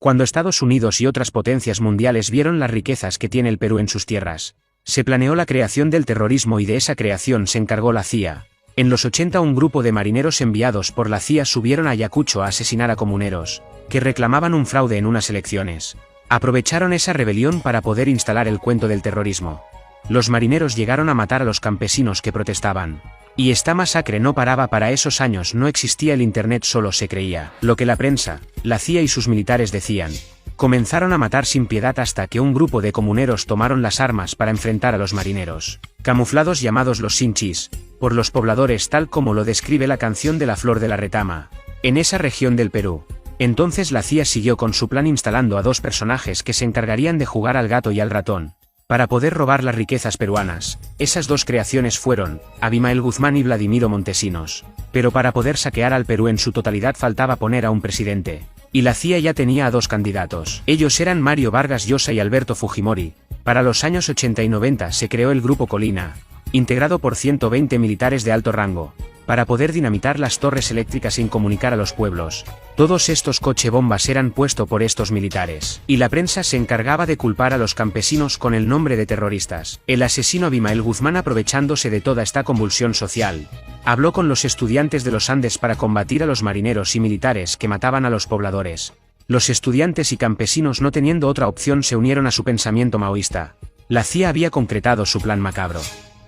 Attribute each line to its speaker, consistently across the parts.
Speaker 1: Cuando Estados Unidos y otras potencias mundiales vieron las riquezas que tiene el Perú en sus tierras, se planeó la creación del terrorismo y de esa creación se encargó la CIA. En los 80 un grupo de marineros enviados por la CIA subieron a Ayacucho a asesinar a comuneros, que reclamaban un fraude en unas elecciones. Aprovecharon esa rebelión para poder instalar el cuento del terrorismo. Los marineros llegaron a matar a los campesinos que protestaban. Y esta masacre no paraba. Para esos años no existía el internet, solo se creía lo que la prensa, la CIA y sus militares decían. Comenzaron a matar sin piedad hasta que un grupo de comuneros tomaron las armas para enfrentar a los marineros, camuflados llamados los sinchis, por los pobladores tal como lo describe la canción de La Flor de la Retama, en esa región del Perú. Entonces la CIA siguió con su plan instalando a dos personajes que se encargarían de jugar al gato y al ratón, para poder robar las riquezas peruanas. Esas dos creaciones fueron Abimael Guzmán y Vladimiro Montesinos. Pero para poder saquear al Perú en su totalidad faltaba poner a un presidente. Y la CIA ya tenía a dos candidatos. Ellos eran Mario Vargas Llosa y Alberto Fujimori. Para los años 80 y 90 se creó el Grupo Colina, integrado por 120 militares de alto rango, para poder dinamitar las torres eléctricas sin comunicar a los pueblos. Todos estos coche-bombas eran puestos por estos militares, y la prensa se encargaba de culpar a los campesinos con el nombre de terroristas. El asesino Abimael Guzmán, aprovechándose de toda esta convulsión social, habló con los estudiantes de los Andes para combatir a los marineros y militares que mataban a los pobladores. Los estudiantes y campesinos, no teniendo otra opción, se unieron a su pensamiento maoísta. La CIA había concretado su plan macabro.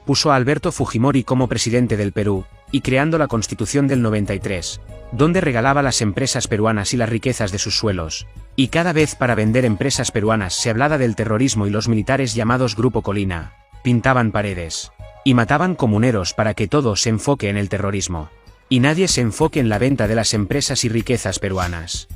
Speaker 1: Puso a Alberto Fujimori como presidente del Perú, y creando la Constitución del 93, donde regalaba las empresas peruanas y las riquezas de sus suelos. Y cada vez para vender empresas peruanas se hablaba del terrorismo, y los militares llamados Grupo Colina pintaban paredes y mataban comuneros para que todo se enfoque en el terrorismo, y nadie se enfoque en la venta de las empresas y riquezas peruanas.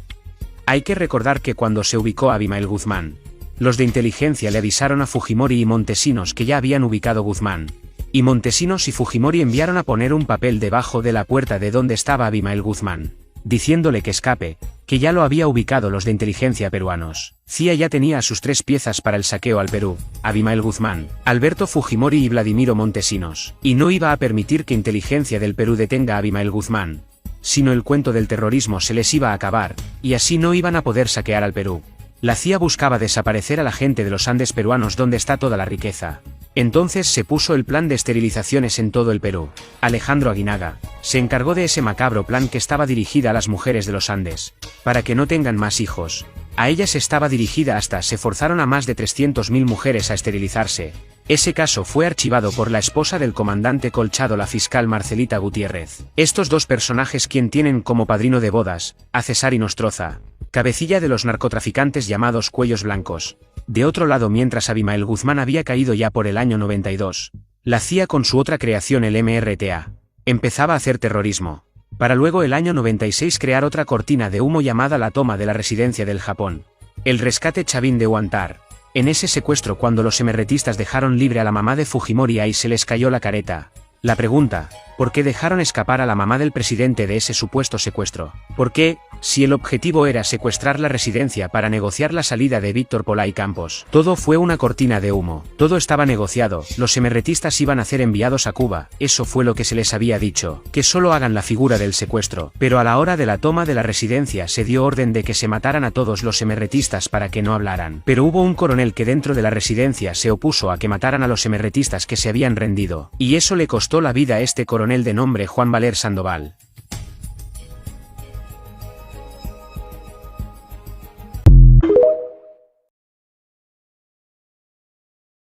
Speaker 1: Hay que recordar que cuando se ubicó a Abimael Guzmán, los de inteligencia le avisaron a Fujimori y Montesinos que ya habían ubicado Guzmán, y Montesinos y Fujimori enviaron a poner un papel debajo de la puerta de donde estaba Abimael Guzmán, diciéndole que escape, que ya lo había ubicado los de inteligencia peruanos. CIA ya tenía a sus tres piezas para el saqueo al Perú: Abimael Guzmán, Alberto Fujimori y Vladimiro Montesinos, y no iba a permitir que inteligencia del Perú detenga a Abimael Guzmán, sino el cuento del terrorismo se les iba a acabar, y así no iban a poder saquear al Perú. La CIA buscaba desaparecer a la gente de los Andes peruanos donde está toda la riqueza. Entonces se puso el plan de esterilizaciones en todo el Perú. Alejandro Aguinaga se encargó de ese macabro plan, que estaba dirigida a las mujeres de los Andes, para que no tengan más hijos. A ellas estaba dirigida, hasta se forzaron a más de 300.000 mujeres a esterilizarse. Ese caso fue archivado por la esposa del comandante Colchado, la fiscal Marcelita Gutiérrez. Estos dos personajes, quien tienen como padrino de bodas a César Inostroza, cabecilla de los narcotraficantes llamados Cuellos Blancos. De otro lado, mientras Abimael Guzmán había caído ya por el año 92, la CIA con su otra creación, el MRTA, empezaba a hacer terrorismo, para luego el año 96 crear otra cortina de humo llamada la toma de la residencia del Japón, el rescate Chavín de Huántar. En ese secuestro, cuando los MRTistas dejaron libre a la mamá de Fujimori, ahí se les cayó la careta. La pregunta: ¿por qué dejaron escapar a la mamá del presidente de ese supuesto secuestro? ¿Por qué, si el objetivo era secuestrar la residencia para negociar la salida de Víctor Polay Campos? Todo fue una cortina de humo, todo estaba negociado. Los MRTistas iban a ser enviados a Cuba, eso fue lo que se les había dicho, que solo hagan la figura del secuestro. Pero a la hora de la toma de la residencia se dio orden de que se mataran a todos los MRTistas para que no hablaran. Pero hubo un coronel que dentro de la residencia se opuso a que mataran a los MRTistas que se habían rendido, y eso le costó la vida a este coronel de nombre Juan Valer Sandoval.